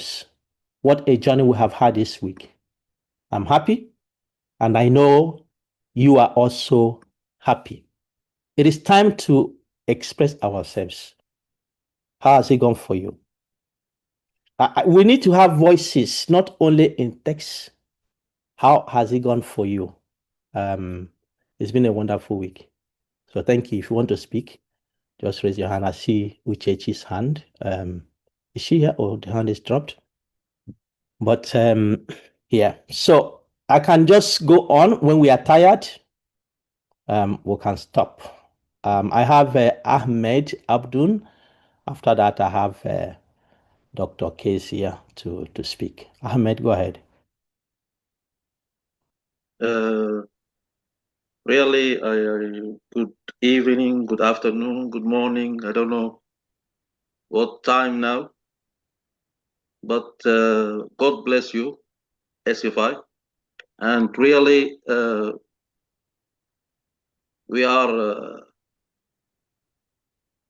ourselves. What a journey we have had this week. I'm happy, and I know you are also happy. It is time to express ourselves. How has it gone for you? We need to have voices, not only in text. How has it gone for you? It's been a wonderful week. So thank you. If you want to speak, just raise your hand. I see Uchechi's hand. Is she here or the hand is dropped? But yeah, so I can just go on. When we are tired, we can stop. I have Ahmed Abdul. After that, I have Dr. Case here to speak. Ahmed, go ahead. Really, good evening, good afternoon, good morning. I don't know what time now, but God bless you, SFI. And really, we are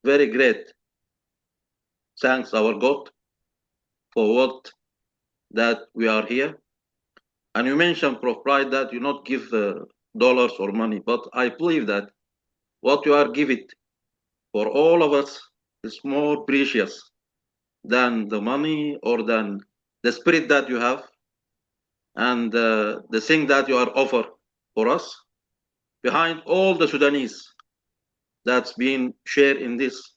very great. Thanks our God for what that we are here. And you mentioned, Prof. Pride, that you not give dollars or money, but I believe that what you are giving for all of us is more precious than the money or than the spirit that you have and the thing that you are offer for us. Behind all the Sudanese that's been shared in this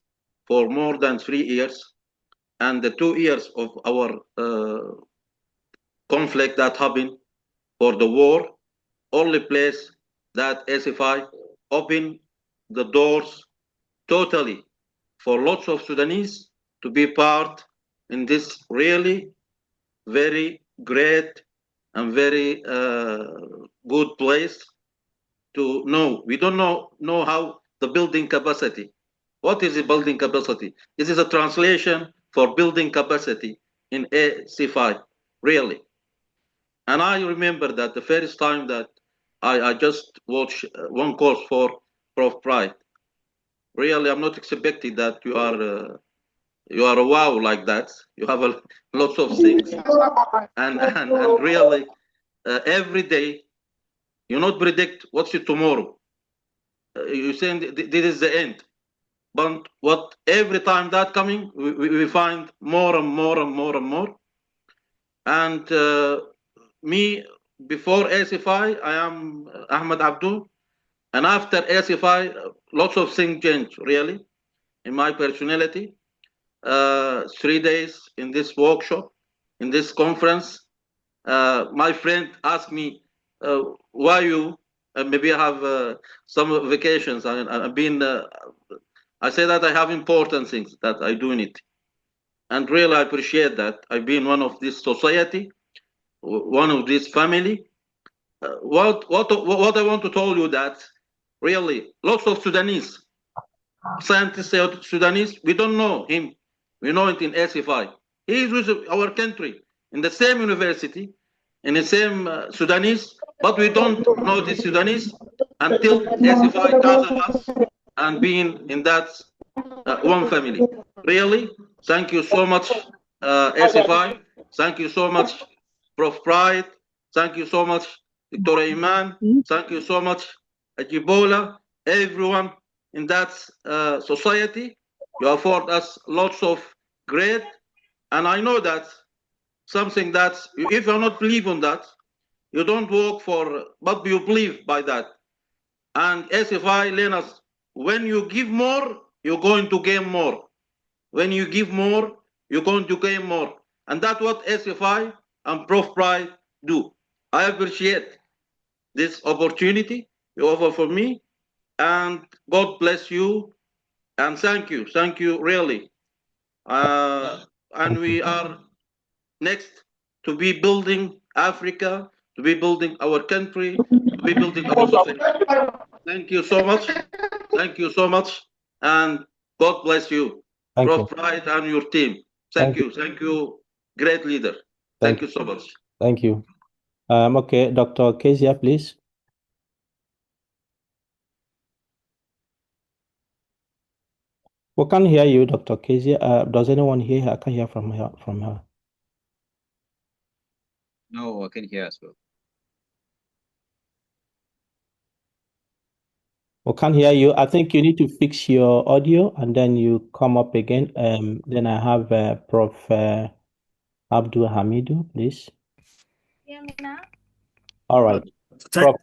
for more than 3 years, and the 2 years of our conflict that happened for the war, only place that SFI opened the doors totally for lots of Sudanese to be part in this really very great and very good place to know. We don't know how the building capacity. What is the building capacity? This is a translation for building capacity in AC5, really. And I remember that the first time that I just watched one course for Prof. Pride. Really, I'm not expecting that you are a wow like that. You have lots of things, and really every day you not predict what's tomorrow. You saying this is the end, but what every time that coming, we find more and more and more and more. And me before ACFI, I am Ahmed Abdul, and after ACFI, lots of things change really in my personality. 3 days in this workshop, in this conference, my friend asked me, why you, maybe I have some vacations. I've been, I say that I have important things that I do in it. And really I appreciate that. I've been one of this society, one of this family. What I want to tell you that really lots of Sudanese, scientists say Sudanese, we don't know him. We know it in SFI. He is with our country in the same university, in the same Sudanese, but we don't know the Sudanese until SFI gathered us and being in that one family. Really, thank you so much, SFI. Thank you so much, Prof. Pride. Thank you so much, Dr. Iman. Thank you so much, Ajibola, everyone in that society. You afford us lots of great, and I know that something that if you not believe on that, you don't work for, but you believe by that. And SFI learn us, when you give more, you're going to gain more. When you give more, you're going to gain more. And that's what SFI and Prof. Pride do. I appreciate this opportunity you offer for me, and God bless you, and thank you really. And we are next to be building Africa, to be building our country, to be building our society. Thank you so much. Thank you so much. And God bless you, Prof. Pride and your team. Thank you. Thank you, great leader. Thank you so much. Thank you. Okay, Dr. Kezia, please. We can't hear you, Dr. Kezia. Does anyone hear her? I can't hear from her. No, I can hear as well. We can't hear you. I think you need to fix your audio and then you come up again. Then I have Prof. Abdul Hamidu, please. Hear me now? All right. Prof,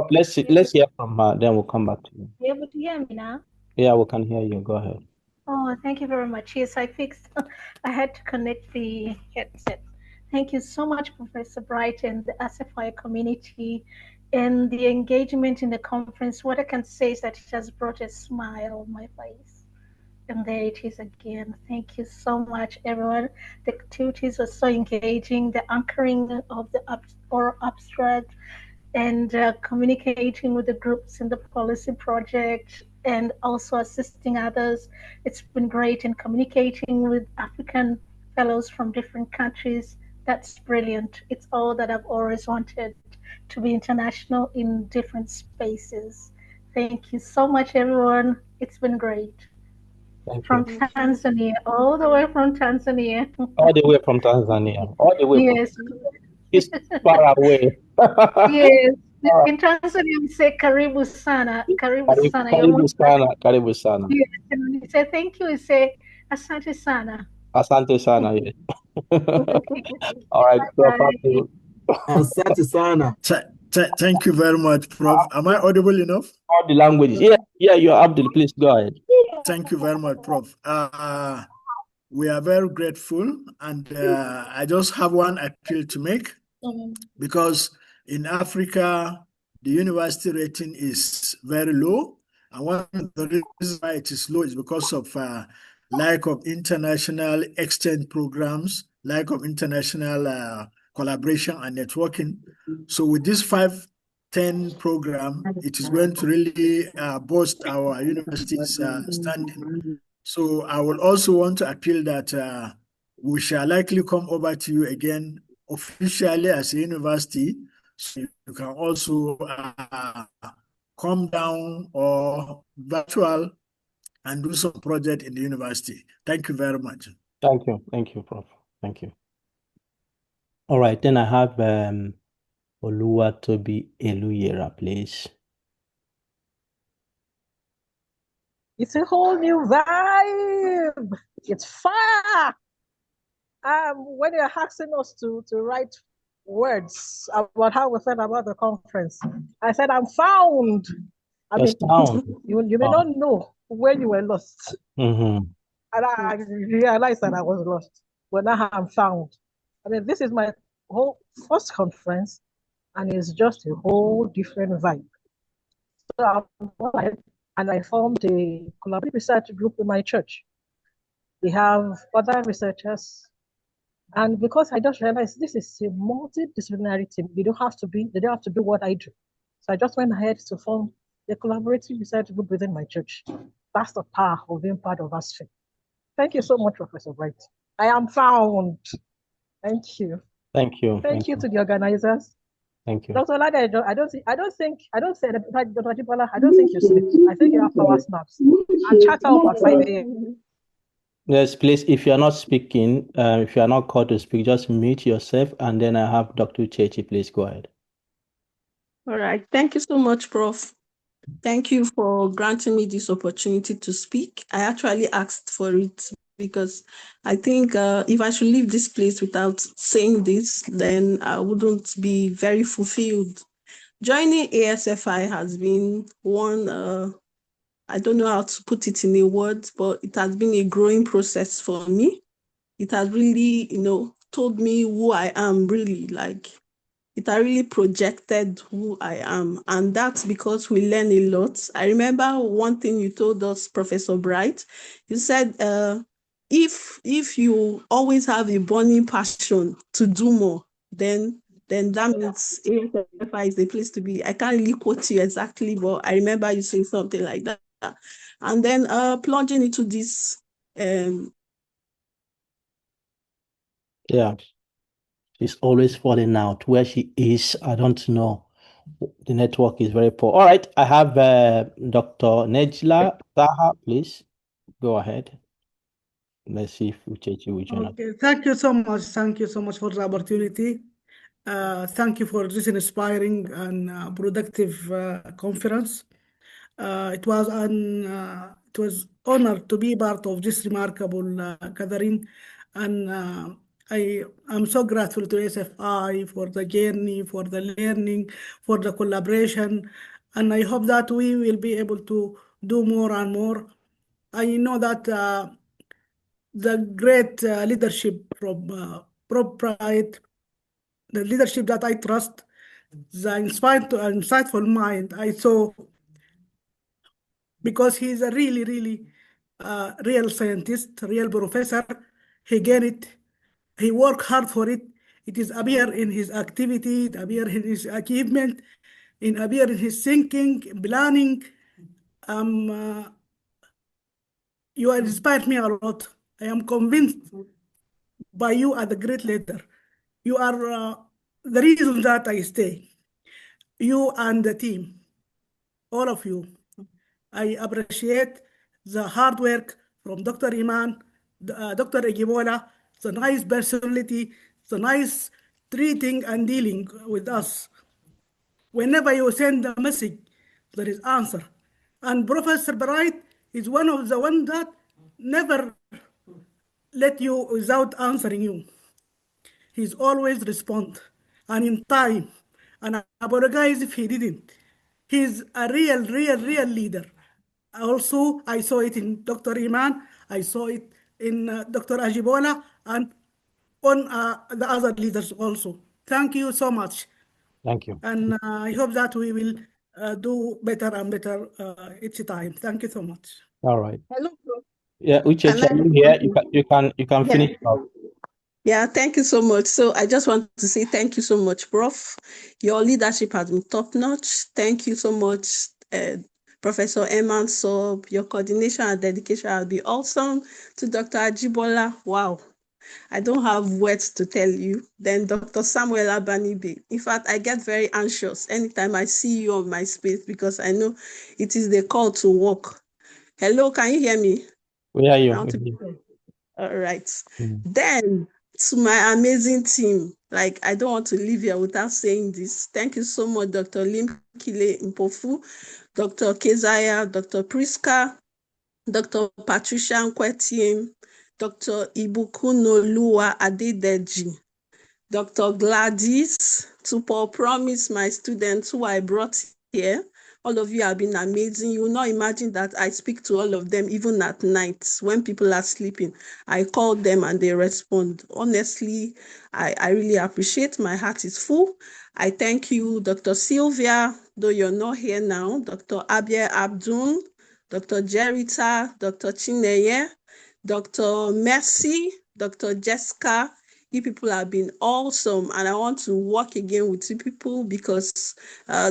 let's hear from her, then we'll come back to you. You able to hear me now? Yeah, we can hear you. Go ahead. Oh, thank you very much. Yes, I fixed. I had to connect the headset. Thank you so much, Professor Bright, and the ASIFI community, and the engagement in the conference. What I can say is that it has brought a smile on my face. And there it is again. Thank you so much, everyone. The activities were so engaging. The anchoring of the oral abstract, and communicating with the groups in the policy project, and also assisting others. It's been great in communicating with African fellows from different countries. That's brilliant. It's all that I've always wanted, to be international in different spaces. Thank you so much, everyone. It's been great. Thank From you. Tanzania, all the way from Tanzania. All the way from Tanzania. All the way Yes. It's far away. Yes. In Tanzania, we say karibu sana. Karibu sana. Karibu sana. Karibu sana. Yes. And when you say thank you, we say asante sana. Asante sana. Yes. All right. Prof. Abdul. Asante sana. Thank you very much, Prof. Am I audible enough? All the languages. Yeah, you're Abdul. Please go ahead. Thank you very much, Prof. We are very grateful, and I just have one appeal to make, because in Africa, the university rating is very low, and one of the reasons why it is low is because of lack of international exchange programs, lack of international collaboration and networking. So with this 5-10 program, it is going to really boost our university's standing. So I will also want to appeal that we shall likely come over to you again officially as a university, so you can also come down or virtual and do some project in the university. Thank you very much. Thank you, Prof. Thank you. All right, then I have Oluwatobi Eluyera, please. It's a whole new vibe. It's fire. When you're asking us to write words about how we felt about the conference, I said, I'm found. I mean, you may not know when you were lost. And I realized that I was lost. But now I'm found. I mean, this is my whole first conference, and it's just a whole different vibe. So and I formed a collaborative research group in my church. We have other researchers, and because I just realized this is a multidisciplinary team, they don't have to do what I do. So I just went ahead to form a collaborative research group within my church. That's the power of being part of ASFE. Thank you so much, Professor Bright. I am found. Thank you. Thank you. Thank you to the organizers. Thank you. Dr. Olade, I don't think you sleep. I think you have power snaps. And chat out at 5 a.m. Yes, please, if you're not speaking, if you're not called to speak, just mute yourself, and then I have Dr. Chechi. Please go ahead. All right. Thank you so much, Prof. Thank you for granting me this opportunity to speak. I actually asked for it because I think if I should leave this place without saying this, then I wouldn't be very fulfilled. Joining ASFI has been one, I don't know how to put it in a word, but it has been a growing process for me. It has really, told me who I am really, like, it has really projected who I am. And that's because we learn a lot. I remember one thing you told us, Professor Bright. You said, if you always have a burning passion to do more, then that means ASFI is the place to be. I can't really quote you exactly, but I remember you saying something like that. And then plunging into this. Yeah. She's always falling out. Where she is, I don't know. The network is very poor. All right, I have Dr. Nejla Taha, please. Go ahead. Let's see if Uchechi will join us. Okay, thank you so much. Thank you so much for the opportunity. Thank you for this inspiring and productive conference. It was honor to be part of this remarkable gathering, and I am so grateful to SFI for the journey, for the learning, for the collaboration, and I hope that we will be able to do more and more. I know that the great leadership from Prof. Pride, the leadership that I trust, the insightful mind I saw, because he's a really real scientist, real professor. He get it. He worked hard for it. It is appear in his activity, it appear in his achievement, it appear in his thinking, planning. You have inspired me a lot. I am convinced by you as a great leader. You are the reason that I stay. You and the team, all of you. I appreciate the hard work from Dr. Iman, Dr. Ejibola, the nice personality, the nice treating and dealing with us. Whenever you send a message, there is answer. And Professor Bright is one of the ones that never let you without answering you. He's always respond, and in time, and I apologize if he didn't. He's a real leader. Also, I saw it in Dr. Iman, I saw it in Dr. Ajibola, and on the other leaders also. Thank you so much. Thank you. And I hope that we will do better and better each time. Thank you so much. All right. Hello, Prof. Yeah, Uche, you can finish up. Yeah, thank you so much. So I just want to say thank you so much, Prof. Your leadership has been top-notch. Thank you so much, Professor Eman Sob. Your coordination and dedication has been awesome. To Dr. Ajibola, wow. I don't have words to tell you. Then Dr. Samuel Abanibe. In fact, I get very anxious anytime I see you on my space because I know it is the call to work. Hello, can you hear me? We hear you. All right. Then to my amazing team, like I don't want to leave here without saying this. Thank you so much, Dr. Lim Kile Mpofu, Dr. Kezaya, Dr. Priska, Dr. Patricia Nkwetiem, Dr. Ibukunoluwa Adedeji, Dr. Gladys, to promise my students who I brought here. All of you have been amazing. You will not imagine that I speak to all of them even at night when people are sleeping. I call them and they respond. Honestly, I really appreciate. My heart is full. I thank you, Dr. Sylvia, though you're not here now, Dr. Abia Abdul, Dr. Jerita, Dr. Chineye, Dr. Mercy, Dr. Jessica. You people have been awesome, and I want to work again with you people because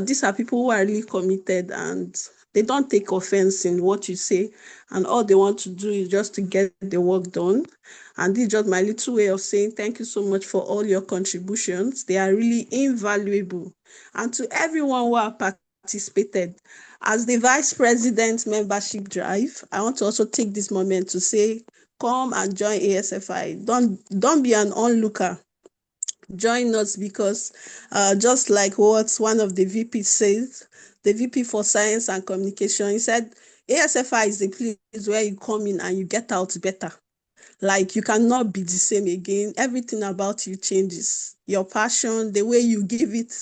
these are people who are really committed and they don't take offense in what you say, and all they want to do is just to get the work done. And this is just my little way of saying thank you so much for all your contributions. They are really invaluable. And to everyone who have participated, as the Vice President membership drive, I want to also take this moment to say, come and join ASFI. Don't be an onlooker. Join us because just like what one of the VP says, the VP for Science and Communication, he said, ASFI is the place where you come in and you get out better. Like you cannot be the same again. Everything about you changes. Your passion, the way you give it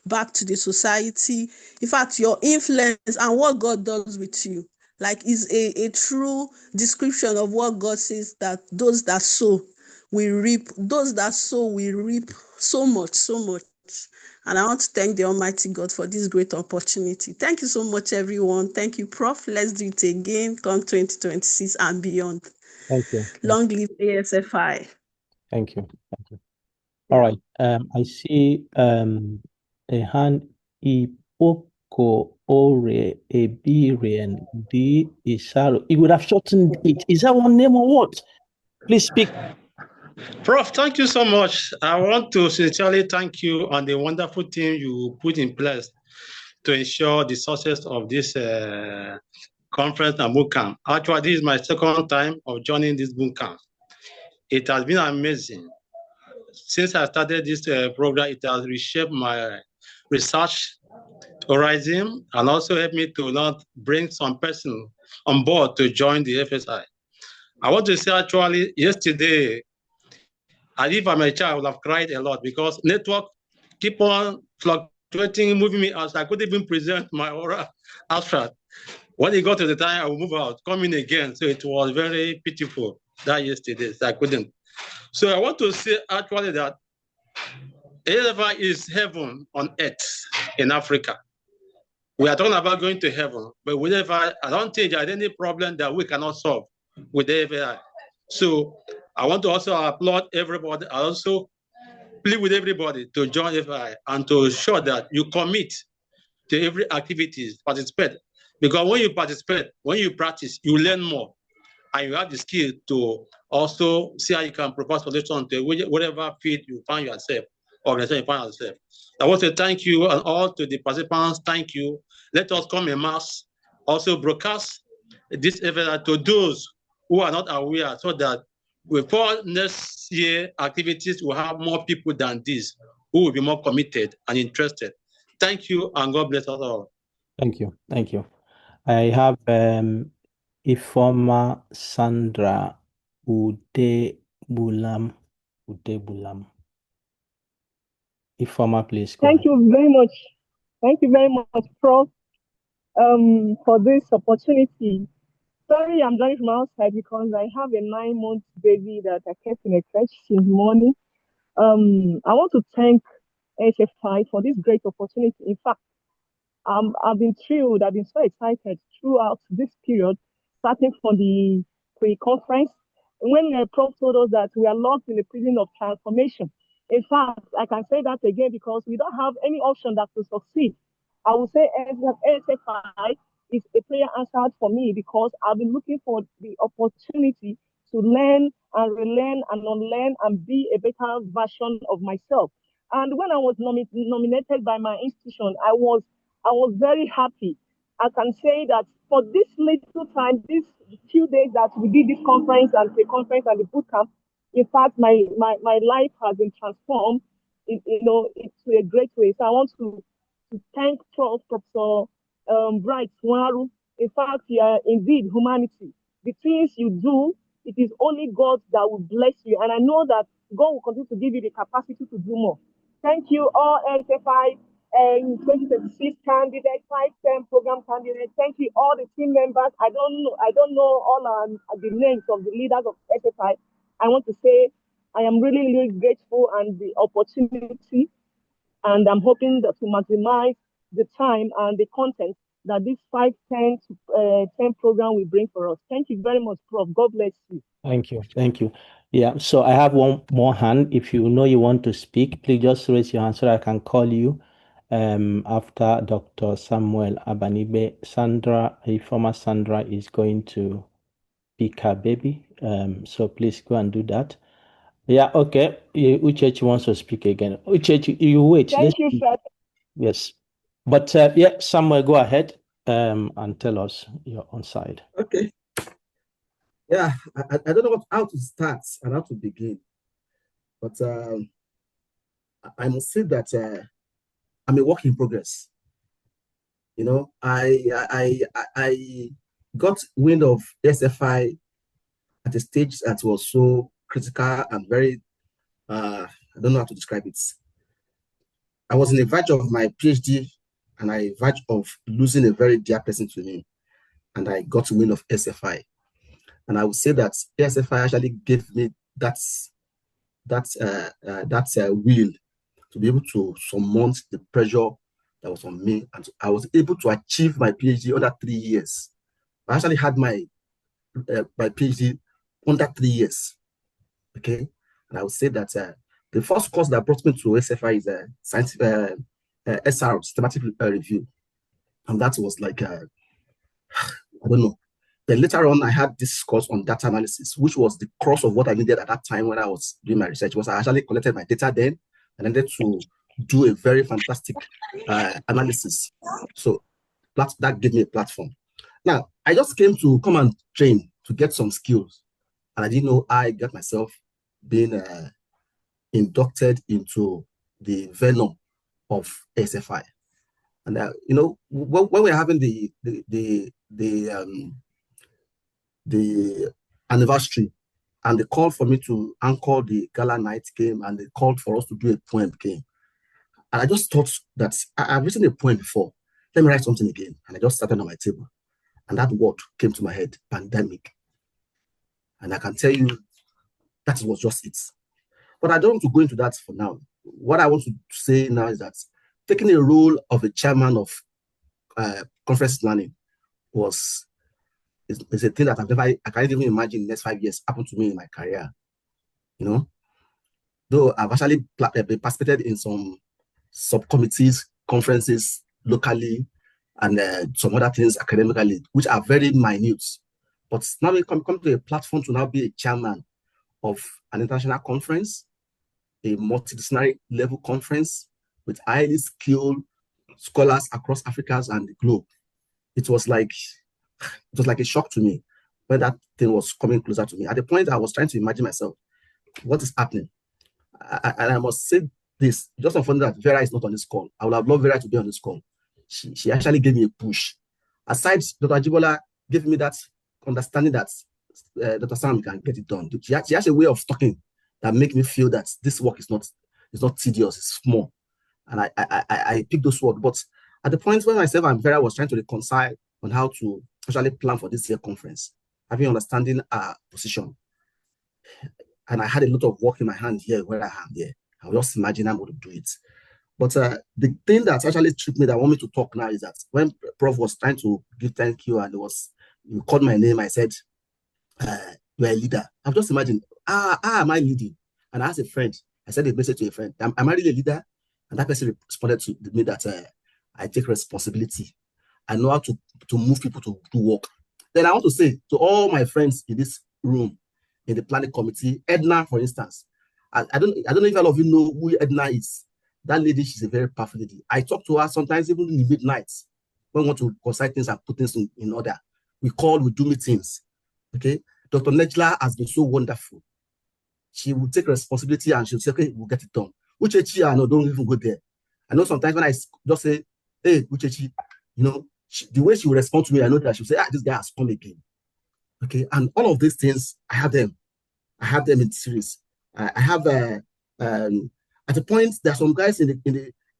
back to the society. In fact, your influence and what God does with you. Like is a true description of what God says, that those that sow will reap. Those that sow will reap so much. And I want to thank the Almighty God for this great opportunity. Thank you so much, everyone. Thank you, Prof. Let's do it again, come 2026 and beyond. Thank you. Long live ASFI. Thank you. All right. I see a hand. Ipoko Ore Ebirian D Isaro. He would have shortened it. Is that one name or what? Please speak. Prof, thank you so much. I want to sincerely thank you on the wonderful team you put in place to ensure the success of this conference and bootcamp. Actually, this is my second time of joining this bootcamp. It has been amazing. since I started this program, it has reshaped my research horizon and also helped me to not bring some person on board to join the FSI. I want to say actually yesterday, if I'm a child, I would have cried a lot because network keep on fluctuating, moving me out. I couldn't even present my oral abstract. When it got to the time, I would move out, come in again. So it was very pitiful that yesterday, so I couldn't. So I want to say actually that AFI is heaven on earth in Africa. We are talking about going to heaven, but with AFI, I don't think there's any problem that we cannot solve with AFI. So I want to also applaud everybody. I also plead with everybody to join AFI and to show that you commit to every activity, participate. Because when you participate, when you practice, you learn more. And you have the skill to also see how you can propose solutions to whatever field you find yourself, organization you find yourself. I want to thank you and all to the participants. Thank you. Let us come en masse, also broadcast this event to those who are not aware, so that before next year activities will have more people than this who will be more committed and interested. Thank you, and God bless us all. Thank you. Thank you. I have Ifoma Sandra Udebulam. Ifoma, please go Thank ahead. you very much. Thank you very much, Prof, for this opportunity. Sorry, I'm joining from outside because I have a 9-month baby that I kept in a crèche since morning. I want to thank HFI for this great opportunity. In fact, I've been thrilled. I've been so excited throughout this period, starting from the pre-conference, when the Prof told us that we are locked in the prison of transformation. In fact, I can say that again because we don't have any option that to succeed. I would say HFI is a prayer answered for me because I've been looking for the opportunity to learn and relearn and unlearn and be a better version of myself. And when I was nominated by my institution, I was very happy. I can say that for this little time, these few days that we did this conference and the conference and the bootcamp, in fact, my life has been transformed, into a great way. So I want to thank Professor Bright Swaru. In fact, you are indeed humanity. The things you do, it is only God that will bless you. And I know that God will continue to give you the capacity to do more. Thank you, all HFI 2026 candidates, 5-10 program candidates. Thank you, all the team members. I don't know all the names of the leaders of HFI. I want to say I am really, really grateful and the opportunity, and I'm hoping that to maximize the time and the content that this 5-10 program will bring for us. Thank you very much, Prof. God bless you. Thank you. Thank you. Yeah, so I have one more hand. If you know you want to speak, please just raise your hand so I can call you after Dr. Samuel Abanibe. Former Sandra is going to pick her baby. So please go and do that. Yeah, okay. Uchechi wants to speak again. Uchechi, you wait. Thank you, sir. Yes. But yeah, Samuel, go ahead and tell us your own side. Okay. Yeah, I don't know how to start and how to begin. But I must say that I'm a work in progress. You know, I got wind of SFI at a stage that was so critical and very, I don't know how to describe it. I was in the verge of my PhD and I verge of losing a very dear person to me. And I got wind of SFI. And I would say that SFI actually gave me that will to be able to surmount the pressure that was on me. And I was able to achieve my PhD under 3 years. I actually had my PhD under 3 years. Okay. And I would say that the first course that brought me to SFI is a scientific SR, systematic review. And that was like, I don't know. Then later on, I had this course on data analysis, which was the cross of what I needed at that time when I was doing my research. Was I actually collected my data then and I needed to do a very fantastic analysis. So that gave me a platform. Now, I just came to come and train to get some skills. And I didn't know I got myself being inducted into the venom of SFI. And you know, when we're having the anniversary, and they called for me to anchor the gala night game, and they called for us to do a poem game. And I just thought that I've written a poem before. Let me write something again. And I just started on my table. And that word came to my head, pandemic. And I can tell you that was just it. But I don't want to go into that for now. What I want to say now is that taking a role of a chairman of conference planning is a thing that I can't even imagine the next 5 years happen to me in my career. You know, though I've actually participated in some subcommittees, conferences locally, and some other things academically, which are very minute. But now we come to a platform to now be a chairman of an international conference, a multidisciplinary level conference with highly skilled scholars across Africa and the globe. It was like a shock to me when that thing was coming closer to me. At the point, I was trying to imagine myself, what is happening? And I must say this, just unfortunate that Vera is not on this call. I would have loved Vera to be on this call. She actually gave me a push. Aside, Dr. Ajibola gave me that understanding that Dr. Sam can get it done. She has a way of talking that make me feel that this work is not tedious, it's small. And I picked those words. But at the point when myself and Vera was trying to reconcile on how to actually plan for this year conference, having understanding our position, and I had a lot of work in my hand here where I am here. I was just imagine I'm going to do it. But the thing that actually tripped me that I want me to talk now is that when Prof was trying to give thank you and you called my name, I said, you're a leader. I've just imagined, am I leading? And I asked a friend, I sent a message to a friend, am I really a leader? And that person responded to me that I take responsibility. I know how to move people to do work. Then I want to say to all my friends in this room, in the planning committee, Edna, for instance, I don't know if all of you know who Edna is. That lady, she's a very powerful lady. I talk to her sometimes even in the midnight when we want to concise things and put things in order. We do meetings. Okay. Dr. Nejla has been so wonderful. She will take responsibility and she'll say, okay, we'll get it done. Uchechi, I know, don't even go there. I know sometimes when I just say, hey, Uchechi, you know, the way she will respond to me, I know that she'll say, this guy has come again. Okay. And all of these things, I have them in series. I have at the point, there are some guys in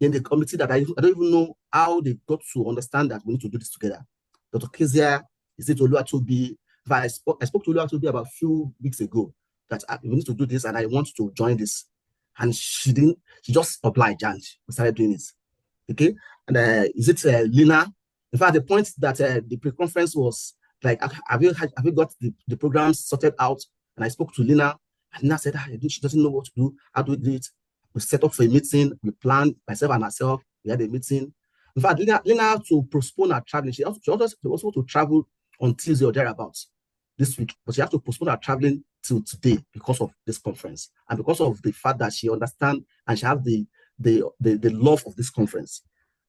the committee that I don't even know how they got to understand that we need to do this together. Dr. Kezia, is it Oluwatobi? I spoke to Oluwatobi about a few weeks ago that we need to do this and I want to join this. And she just obliged and we started doing it. Okay. And is it Lina? In fact, the point that the pre-conference was like, have you got the programs sorted out? And I spoke to Lina, and Lina said, she doesn't know what to do. How do we do it? We set up for a meeting. We planned, myself and herself. We had a meeting. In fact, Lina had to postpone her traveling. She also to travel on Tuesday or thereabouts this week, but she has to postpone her traveling till today because of this conference and because of the fact that she understands and she has the love of this conference.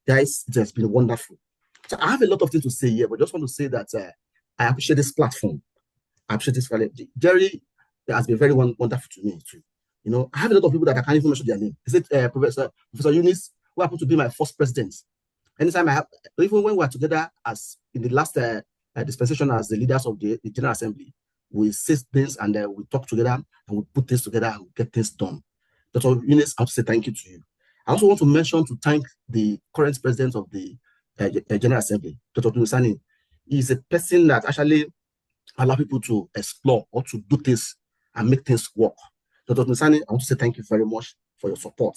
Guys, it has been wonderful. So I have a lot of things to say here, but just want to say that I appreciate this platform. I appreciate this. Jerry has been very wonderful to me too. You know, I have a lot of people that I can't even mention their name. Is it Professor Eunice, who happened to be my first president? Anytime I have, even when we are together as in the last dispensation as the leaders of the General Assembly, we say things and we talk together and we put things together and we get things done. Dr. Eunice, I have to say thank you to you. I also want to thank the current president of the General Assembly, Dr. Dumisani. He is a person that actually allows people to explore or to do things and make things work. Dr. Dumisani, I want to say thank you very much for your support.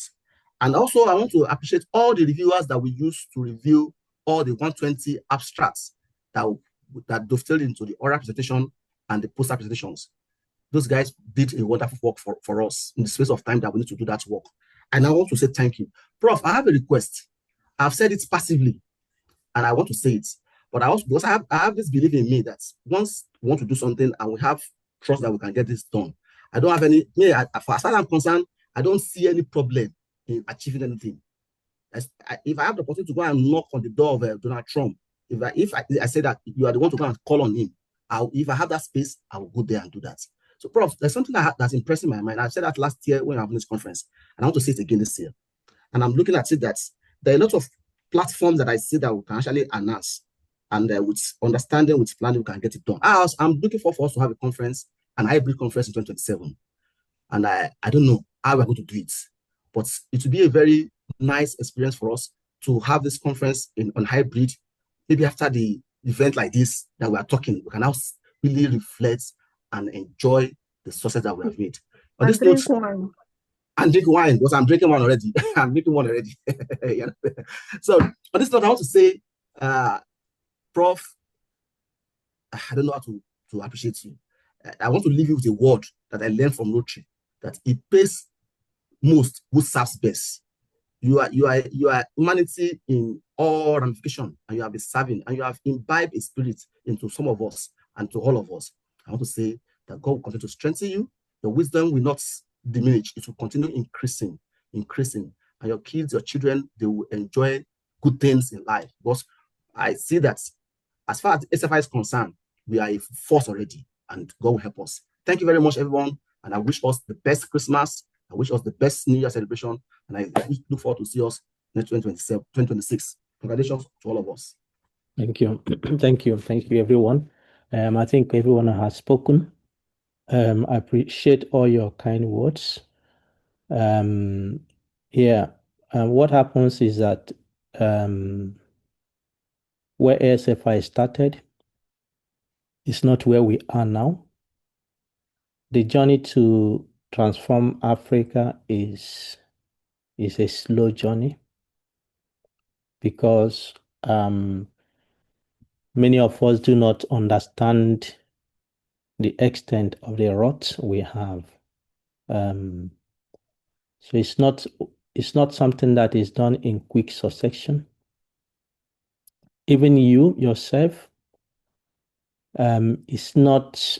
And also, I want to appreciate all the reviewers that we use to review all the 120 abstracts that dovetailed into the oral presentation and the poster presentations. Those guys did a wonderful work for us in the space of time that we need to do that work. And I want to say thank you. Prof, I have a request. I've said it passively, and I want to say it. But because I have this belief in me that once we want to do something and we have trust that we can get this done, I don't have any, as far as I'm concerned, I don't see any problem in achieving anything. If I have the opportunity to go and knock on the door of Donald Trump, if I say that you are the one to go and call on him, if I have that space, I will go there and do that. So, Prof, there's something that's impressing my mind. I said that last year when I was in this conference, and I want to say it again this year. And I'm looking at it that there are a lot of platforms that I see that we can actually announce, and with understanding, with planning, we can get it done. I'm looking for us to have a conference, an hybrid conference in 2027. And I don't know how we're going to do it, but it will be a very nice experience for us to have this conference on hybrid. Maybe after the event like this that we are talking, we can now really reflect and enjoy the success that we have made. On this note, and drink wine, because I'm drinking one already. I'm drinking one already. So on this note, I want to say, Prof, I don't know how to appreciate you. I want to leave you with a word that I learned from Rotary, that it pays most who serves best. You are humanity in all ramification, and you have been serving, and you have imbibed a spirit into some of us and to all of us. I want to say that God will continue to strengthen you. Your wisdom will not diminish. It will continue increasing. And your kids, your children, they will enjoy good things in life. Because I see that as far as SFI is concerned, we are a force already, and God will help us. Thank you very much, everyone. And I wish us the best Christmas. I wish us the best New Year celebration. And I look forward to see us in 2026. Congratulations to all of us. Thank you. Thank you, everyone. I think everyone has spoken. I appreciate all your kind words. What happens is that where ASFI started is not where we are now. The journey to transform Africa is a slow journey, because many of us do not understand the extent of the rot we have. So it's not something that is done in quick succession. Even you yourself, it's not,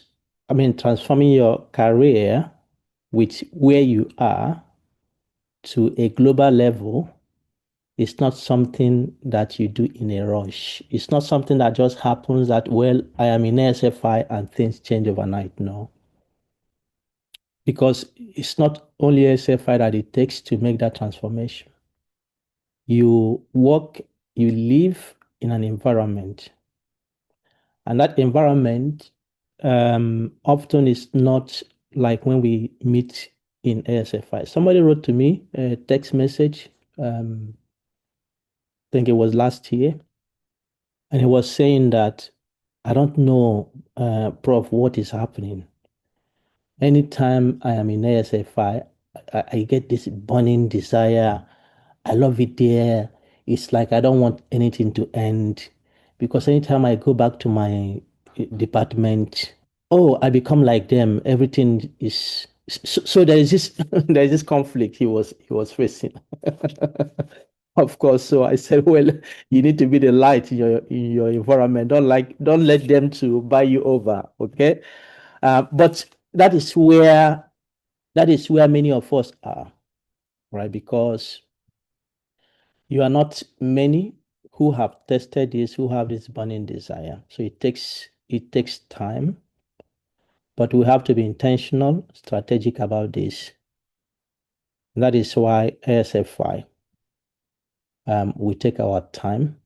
transforming your career with where you are to a global level. It's not something that you do in a rush. It's not something that just happens that, well, I am in ASFI and things change overnight. No. Because it's not only ASFI that it takes to make that transformation. You live in an environment. And that environment often is not like when we meet in ASFI. Somebody wrote to me a text message, I think it was last year, and he was saying that, I don't know, Prof, what is happening. Anytime I am in ASFI, I get this burning desire. I love it there. It's like I don't want anything to end, because anytime I go back to my department, I become like them. Everything is so there is this there is this conflict he was facing. Of course. So I said, well, you need to be the light in your environment. Don't let them to buy you over. Okay. But that is where many of us are, right? Because you are not many who have tested this, who have this burning desire. So it takes time, but we have to be intentional, strategic about this. That is why ASFI, we take our time.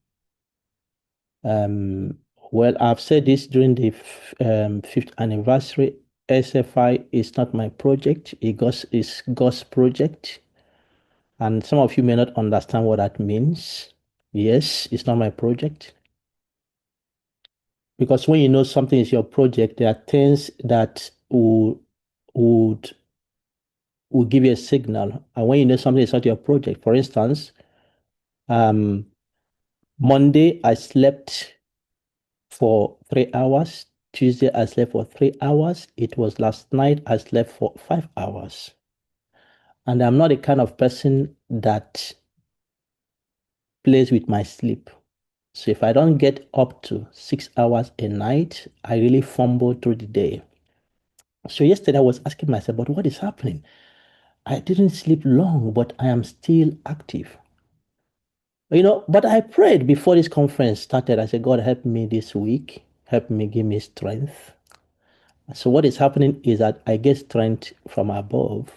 Well, I've said this during the 5th anniversary. ASFI is not my project. It's God's project. And some of you may not understand what that means. Yes, it's not my project. Because when you know something is your project, there are things that would give you a signal. And when you know something is not your project, for instance, Monday I slept for 3 hours. Tuesday I slept for 3 hours. It was last night I slept for 5 hours. And I'm not the kind of person that plays with my sleep. So if I don't get up to 6 hours a night, I really fumble through the day. So yesterday I was asking myself, but what is happening? I didn't sleep long, but I am still active. But I prayed before this conference started. I said, God, help me this week. Help me, give me strength. So what is happening is that I get strength from above.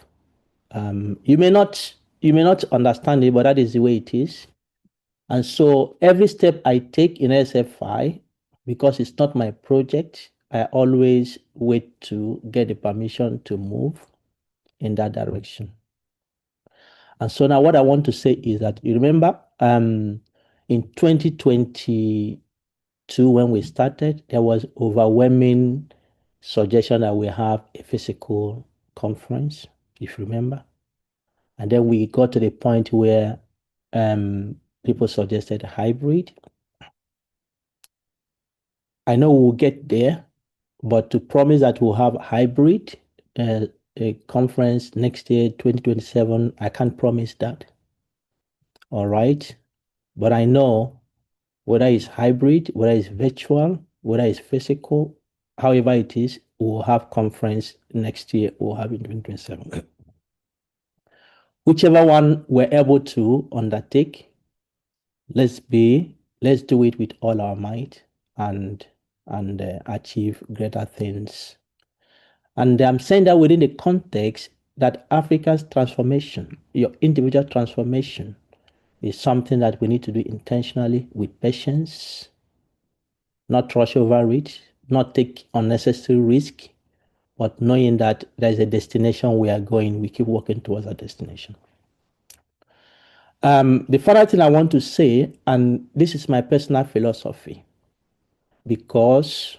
You may not understand it, but that is the way it is. And so every step I take in SFI, because it's not my project, I always wait to get the permission to move in that direction. And so now what I want to say is that, you remember, in 2022, when we started, there was overwhelming suggestion that we have a physical conference, if you remember. And then we got to the point where people suggested a hybrid. I know we'll get there, but to promise that we'll have hybrid a conference next year, 2027, I can't promise that. All right. But I know whether it's hybrid, whether it's virtual, whether it's physical, however it is, we'll have conference next year, we'll have in 2027. Whichever one we're able to undertake, let's do it with all our might and achieve greater things. And I'm saying that within the context that Africa's transformation, your individual transformation, is something that we need to do intentionally with patience, not rush over it, not take unnecessary risk, but knowing that there's a destination we are going, we keep working towards that destination. The final thing I want to say, and this is my personal philosophy, because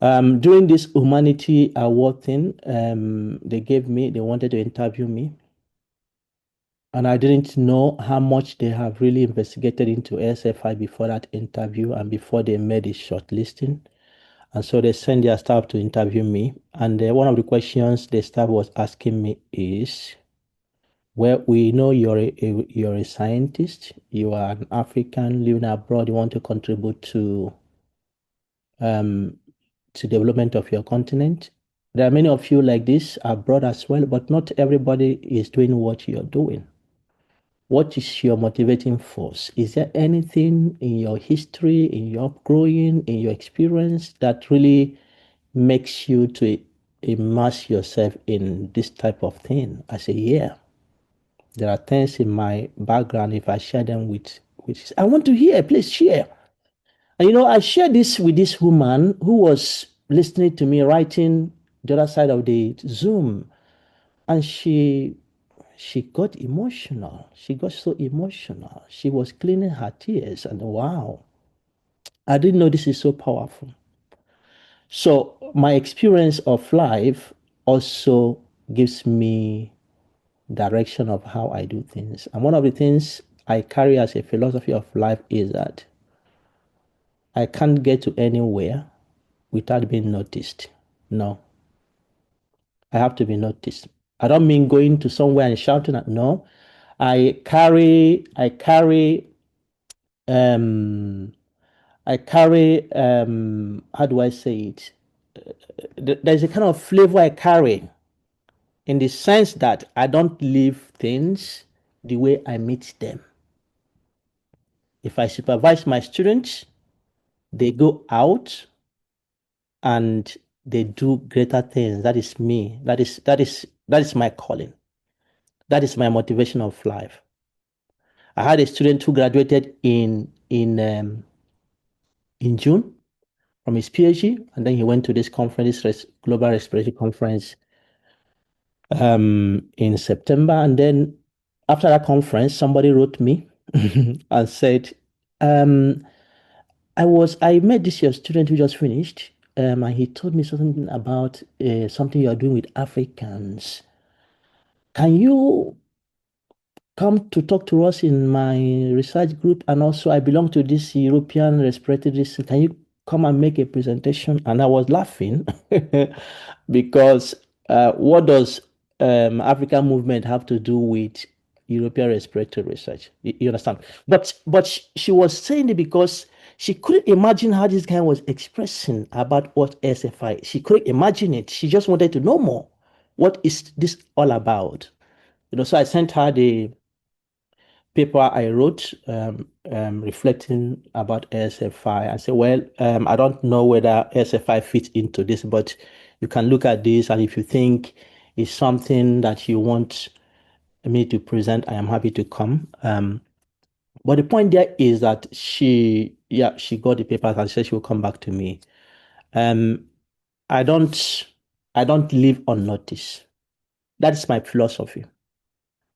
during this humanity award thing, they wanted to interview me. And I didn't know how much they have really investigated into SFI before that interview and before they made a shortlisting. And so they sent their staff to interview me. And one of the questions the staff was asking me is, well, we know you're a scientist, you are an African living abroad, you want to contribute to development of your continent. There are many of you like this abroad as well, but not everybody is doing what you're doing. What is your motivating force? Is there anything in your history, in your growing, in your experience that really makes you to immerse yourself in this type of thing? I say, yeah. There are things in my background, if I share them with I want to hear, please share. And I shared this with this woman who was listening to me writing the other side of the Zoom. And she got emotional. She got so emotional. She was cleaning her tears. And wow, I didn't know this is so powerful. So my experience of life also gives me direction of how I do things. And one of the things I carry as a philosophy of life is that I can't get to anywhere without being noticed. No. I have to be noticed. I don't mean going to somewhere and shouting at, no. I carry how do I say it? There's a kind of flavor I carry in the sense that I don't leave things the way I meet them. If I supervise my students, they go out and they do greater things. That is me. That is my calling. That is my motivation of life. I had a student who graduated in June from his PhD, and then he went to this conference, this Global Respiratory Conference, in September. And then after that conference, somebody wrote me and said, I met this your student who just finished, and he told me something about something you are doing with Africans. Can you come to talk to us in my research group? And also I belong to this European Respiratory. Can you come and make a presentation? And I was laughing because what does African movement have to do with European respiratory research? You understand? But she was saying it because she couldn't imagine how this guy was expressing about what SFI. She couldn't imagine it. She just wanted to know more. What is this all about? So I sent her the paper I wrote reflecting about ASFI. I said, well, I don't know whether ASFI fits into this, but you can look at this, and if you think it's something that you want me to present, I am happy to come. But the point there is that she got the papers and said she will come back to me. I don't leave on notice. That is my philosophy.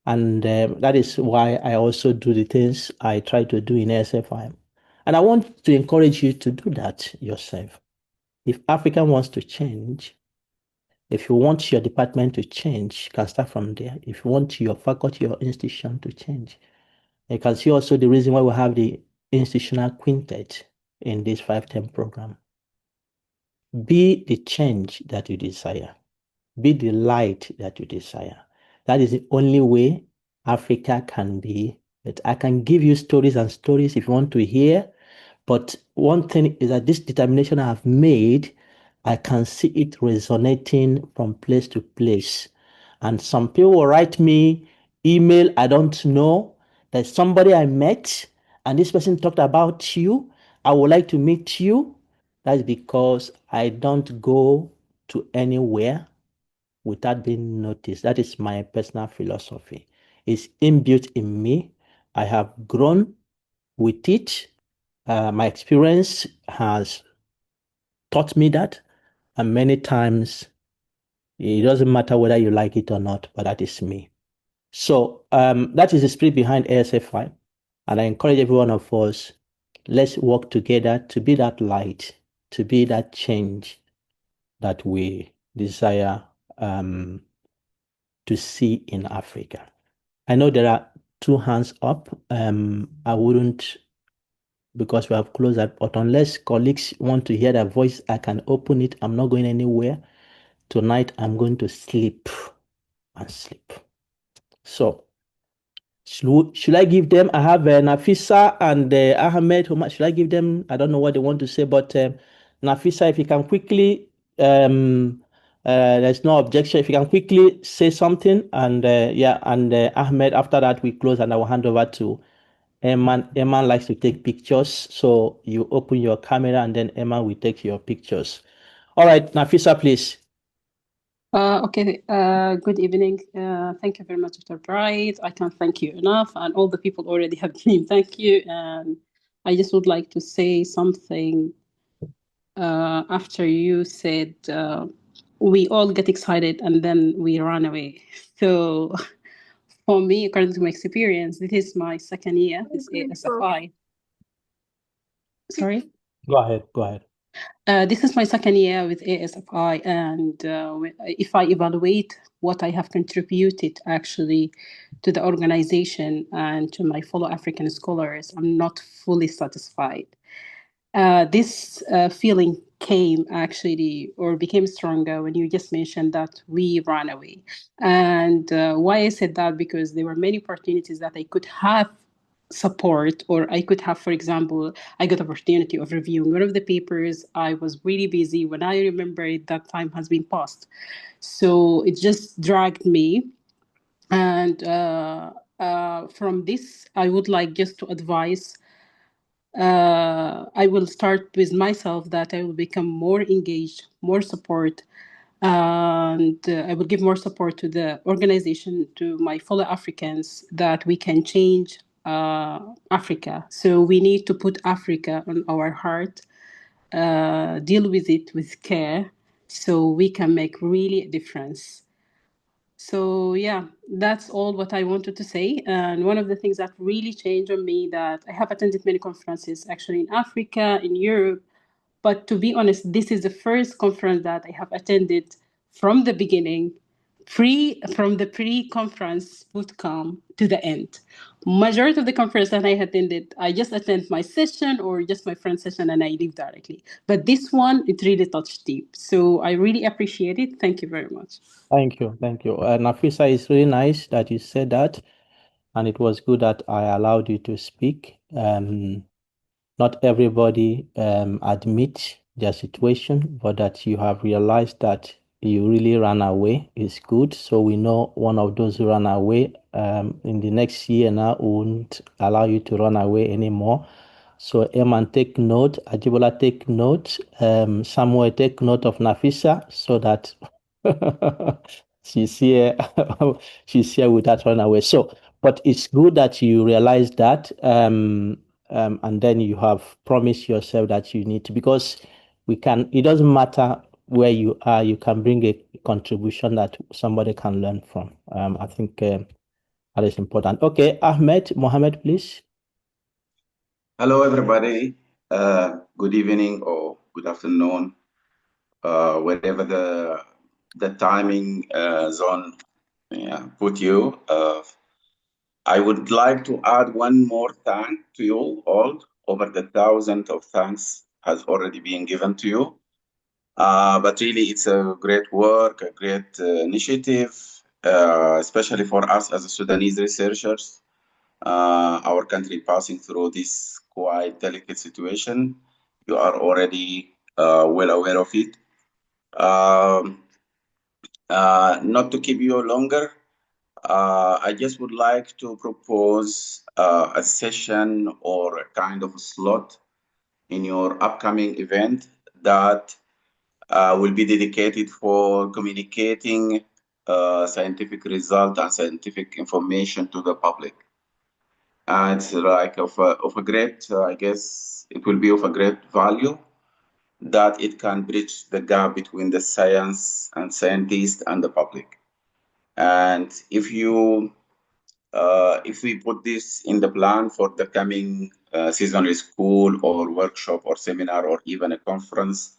And that is why I also do the things I try to do in ASFI. And I want to encourage you to do that yourself. If Africa wants to change, if you want your department to change, you can start from there. If you want your faculty or institution to change, you can see also the reason why we have the institutional quintet in this 5-term program. Be the change that you desire. Be the light that you desire. That is the only way Africa can be. But I can give you stories and stories if you want to hear. But one thing is that this determination I have made, I can see it resonating from place to place. And some people will write me email, I don't know. There's somebody I met, and this person talked about you. I would like to meet you. That's because I don't go to anywhere without being noticed. That is my personal philosophy. It's inbuilt in me. I have grown with it. My experience has taught me that. And many times, it doesn't matter whether you like it or not, but that is me. So that is the spirit behind ASFI. And I encourage every one of us, let's work together to be that light, to be that change that we desire to see in Africa. I know there are 2 hands up. I wouldn't, because we have closed that, but unless colleagues want to hear their voice, I can open it. I'm not going anywhere. Tonight, I'm going to sleep and sleep. So, should I give them? I have Nafisa and Ahmed. Should I give them? I don't know what they want to say, but Nafisa, if you can quickly, there's no objection. If you can quickly say something, and Ahmed, after that, we close and I will hand over to Emma. Emma likes to take pictures, so you open your camera and then Emma will take your pictures. All right, Nafisa, please. Okay, good evening. Thank you very much, Dr. Bright. I can't thank you enough, and all the people already have been thank you. And I just would like to say something after you said we all get excited and then we run away. So for me, according to my experience, this is my second year with ASFI. Sorry? Go ahead. This is my second year with ASFI, and if I evaluate what I have contributed actually to the organization and to my fellow African scholars, I'm not fully satisfied. This feeling came actually or became stronger when you just mentioned that we ran away. And why I said that, because there were many opportunities that I could have support, or I could have, for example, I got opportunity of reviewing one of the papers. I was really busy. When I remember it, that time has been passed. So it just dragged me. And from this, I would like just to advise, I will start with myself, that I will become more engaged, more support, and I will give more support to the organization, to my fellow Africans, that we can change Africa. So we need to put Africa on our heart, deal with it with care, so we can make really a difference. So yeah, that's all what I wanted to say. And one of the things that really changed on me, that I have attended many conferences actually in Africa, in Europe, but to be honest, this is the first conference that I have attended from the beginning, from the pre-conference bootcamp to the end. Majority of the conference that I attended, I just attend my session or just my friend's session and I leave directly. But this one, it really touched deep. So I really appreciate it. Thank you very much. Thank you. Nafisa, it's really nice that you said that. And it was good that I allowed you to speak. Not everybody admits their situation, but that you have realized that you really ran away is good. So we know one of those who ran away. In the next year now, we won't allow you to run away anymore. So Eman, take note. Ajibola, take note. Samuel, take note of Nafisa so that she's here. She's here without running away. So, but it's good that you realize that, and then you have promised yourself that you need to, because we can. It doesn't matter where you are. You can bring a contribution that somebody can learn from. I think that is important. Okay, Mohammed, please. Hello, everybody. Good evening or good afternoon, wherever the timing zone put you. I would like to add one more thank to you all. Over the thousands of thanks has already been given to you. But really, it's a great work, a great initiative, especially for us as Sudanese researchers. Our country passing through this quite delicate situation. You are already well aware of it. Not to keep you longer, I just would like to propose a session or a kind of a slot in your upcoming event that will be dedicated for communicating scientific result and scientific information to the public. It's like of a great, I guess it will be of a great value that it can bridge the gap between the science and scientists and the public. And if we put this in the plan for the coming seasonal school or workshop or seminar or even a conference,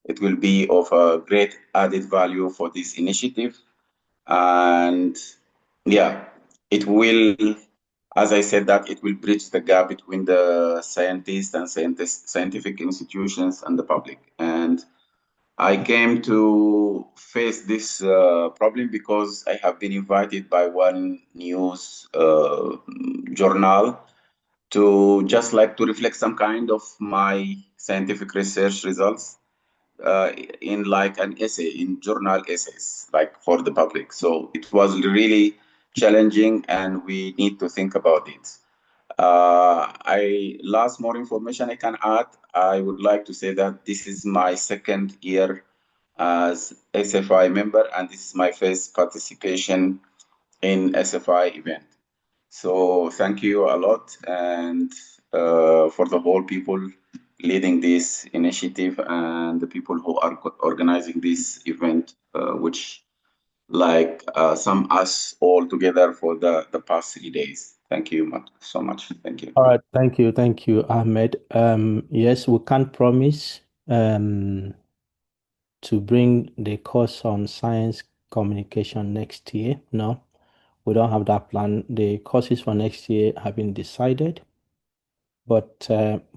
it will be of a great added value for this initiative. And yeah, it will, as I said, that it will bridge the gap between the scientists and scientific institutions and the public. And I came to face this problem because I have been invited by one news journal to just like to reflect some kind of my scientific research results in like an essay, in journal essays, like for the public. So it was really challenging and we need to think about it. Last more information I can add, I would like to say that this is my second year as SFI member and this is my first participation in SFI event. So thank you a lot and for the whole people leading this initiative and the people who are organizing this event, which like sum us all together for the past 3 days. Thank you so much. Thank you. All right, thank you, Ahmed. Yes, we can't promise to bring the course on science communication next year. No, we don't have that plan. The courses for next year have been decided, but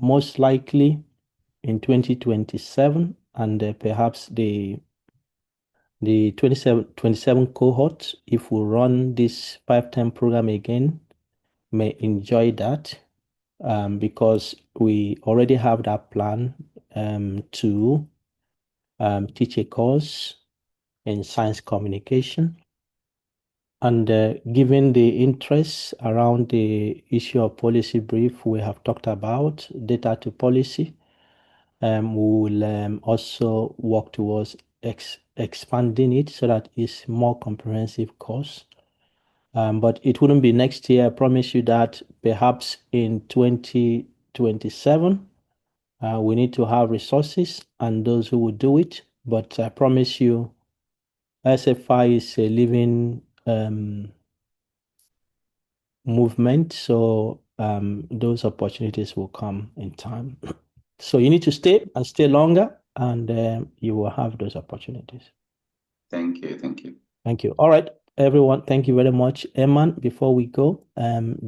most likely in 2027 and perhaps the 27 cohort, if we run this 5-10 program again, may enjoy that because we already have that plan to teach a course in science communication. And given the interest around the issue of policy brief we have talked about, data to policy, we will also work towards expanding it so that it's more comprehensive course. But it wouldn't be next year. I promise you that perhaps in 2027, we need to have resources and those who will do it. But I promise you, SFI is a living movement. So those opportunities will come in time. So you need to stay and stay longer and you will have those opportunities. Thank you. Thank you. Thank you. All right, everyone. Thank you very much. Eman, before we go,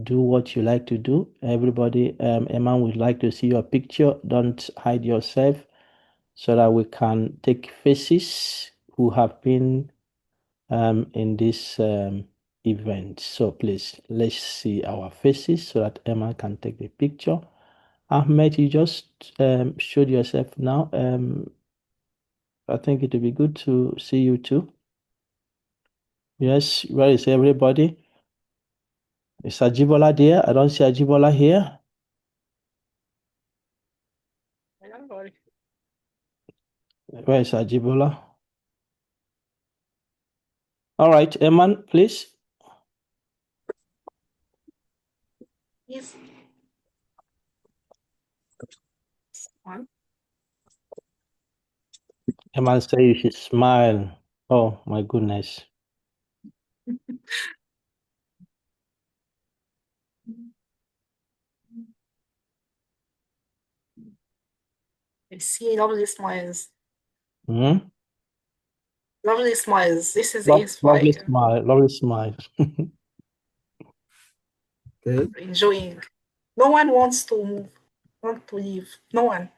do what you like to do. Everybody, Eman would like to see your picture. Don't hide yourself so that we can take faces who have been in this event. So please, let's see our faces so that Eman can take the picture. Ahmed, you just showed yourself now. I think it would be good to see you too. Yes, where is everybody? Is Ajibola there? I don't see Ajibola here. Where is Ajibola? All right, Eman, please. Yes. Eman say you should smile. Oh my goodness. I see lovely smiles. Hmm? Lovely smiles. This is Lovely ASY. smile, lovely smile. Okay. Enjoying. No one wants to leave. No one.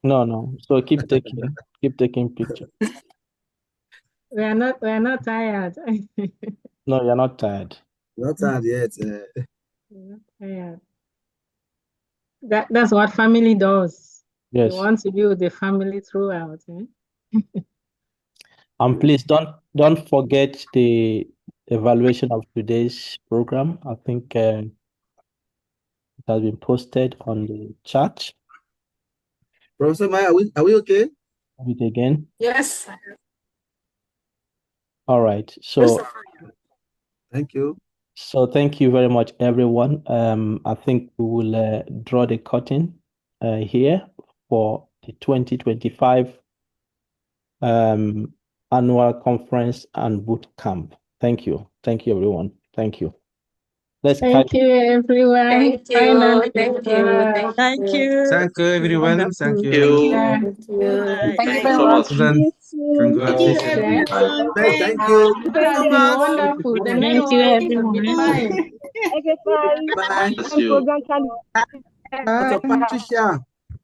No. So keep taking pictures. We are not tired. No, you're not tired. Not tired yet. We're not tired. That's what family does. Yes. You want to be with the family throughout. And please don't forget the evaluation of today's program. I think it has been posted on the chat. Professor Maya, are we okay? Read it again. Yes. All right. So thank you. So thank you very much, everyone. I think we will draw the curtain here for the 2025 annual conference and boot camp. Thank you. Thank you, everyone. Thank you. Thank you, everyone. Thank you. Finally. Thank you. Thank you. Thank you, everyone. Thank you. Thank Thank you so much. Congratulations. Thank you. It has been wonderful. The Thank you, network has been everyone. fine. Okay, bye. Bye. Bless you. Dr. Patricia.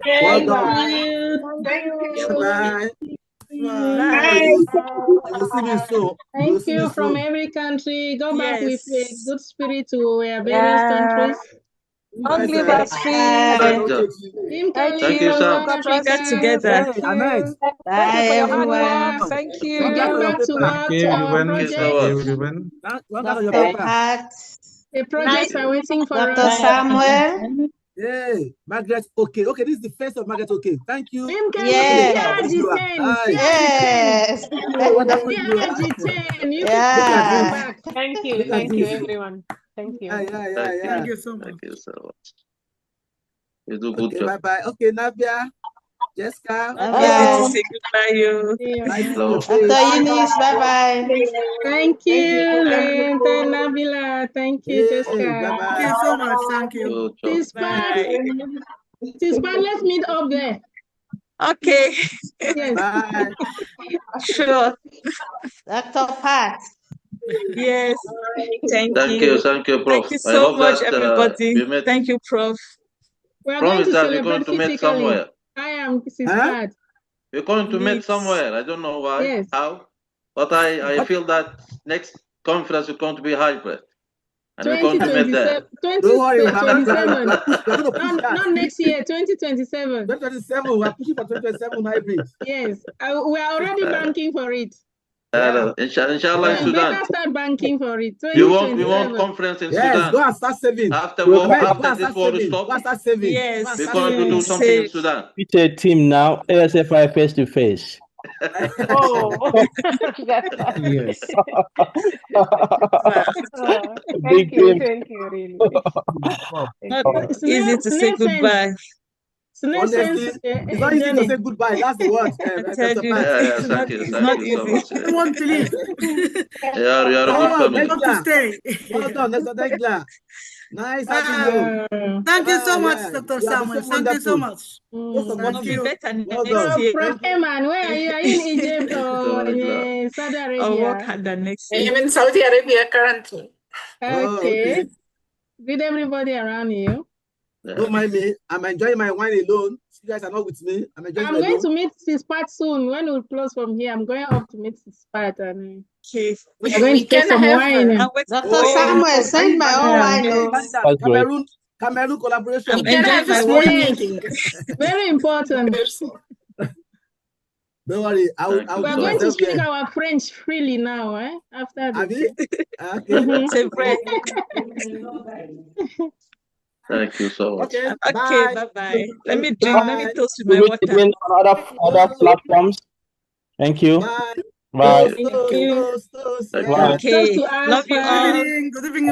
Well Thank done. you. Thank you. Bye. Bye. You will see me soon. Thank you from every country. Go back with a Yes. good spirit to our various countries. Long live us free. Thank you, Sam. Get together. Amen. Bye, everyone. Thank To you. get back to work Thank you, to our everyone. Thank you Thank so project. you, much. everyone. The projects are waiting for Dr. us. Samuel. Hey, Margaret. Okay. This is the first of Margaret. Okay. Thank you. Yes. Yes. Wonderful you are. Yeah. Thank you, everyone. Thank you. Yeah. Thank you so much. Thank you so much. You do good Okay, job. bye. Okay, Nabia, Jessica. Bye. Say goodbye, you. Hello. Dr. Eunice, bye-bye. Thank you, Lenta, Nabila. Thank you, Jessica. Bye-bye. Thank you so much. Thank you. Good job. Tispat, let's meet up there. Okay. Yes. Bye. Sure. Dr. Pat. Yes. Thank you. Thank you, Prof. Thank you I so hope much, that everybody. we met. Thank you, Prof. We are going Promise to that we're going celebrate to meet physically. somewhere. I am Tispat. We're going to meet somewhere. I don't know why, Yes. how, but I feel that next conference is going to be hybrid. And we're going to meet there. 2027. Not next year, 2027. 2027, we are pushing for 2027 hybrid. Yes, we are already banking for it. Inshallah, in Sudan. Better start banking for it. We want conference in Sudan. Yes, go and start saving. After this war stop, go and start saving. Yes, we're going to do something in Sudan. It's a team now, ASFI face to face. Oh, Yes. Thank you, really. Not easy to say goodbye. Honestly, it's not easy to say goodbye. That's the word. I tell you, Yes, thank you. It's not easy. I want to leave. You are a good family. I want to stay. Well done, Mr. Degla. Nice having you. Thank you so much, Yeah. Dr. You have Samuel. been Thank you so wonderful. much. Thank you. Well done. Prof. Eman, where are you? Are you in Egypt or in Saudi Arabia? I'll work harder next year. I'm in Saudi Arabia currently. Okay. With everybody around you. Don't mind me. I'm enjoying my wine alone. You guys are not with me. I'm enjoying I'm going to meet Tispat soon. When we close from here, I'm going up to meet Tispat. And we're going to take some wine. Dr. Samuel, send my own wine. Cameroon collaboration. I'm enjoying my wine. Very important. Don't worry. I'll We're do going to myself speak here. our French freely now, eh? After this. Okay. C'est vrai. Thank you so much. Okay. Okay, bye-bye. Let me drink. Let me toast with my Do it water. again on other platforms. Thank you. Bye. Bye. Thank you. Toast. Bye. Okay. Toast to Love you Alpha. all. Good evening.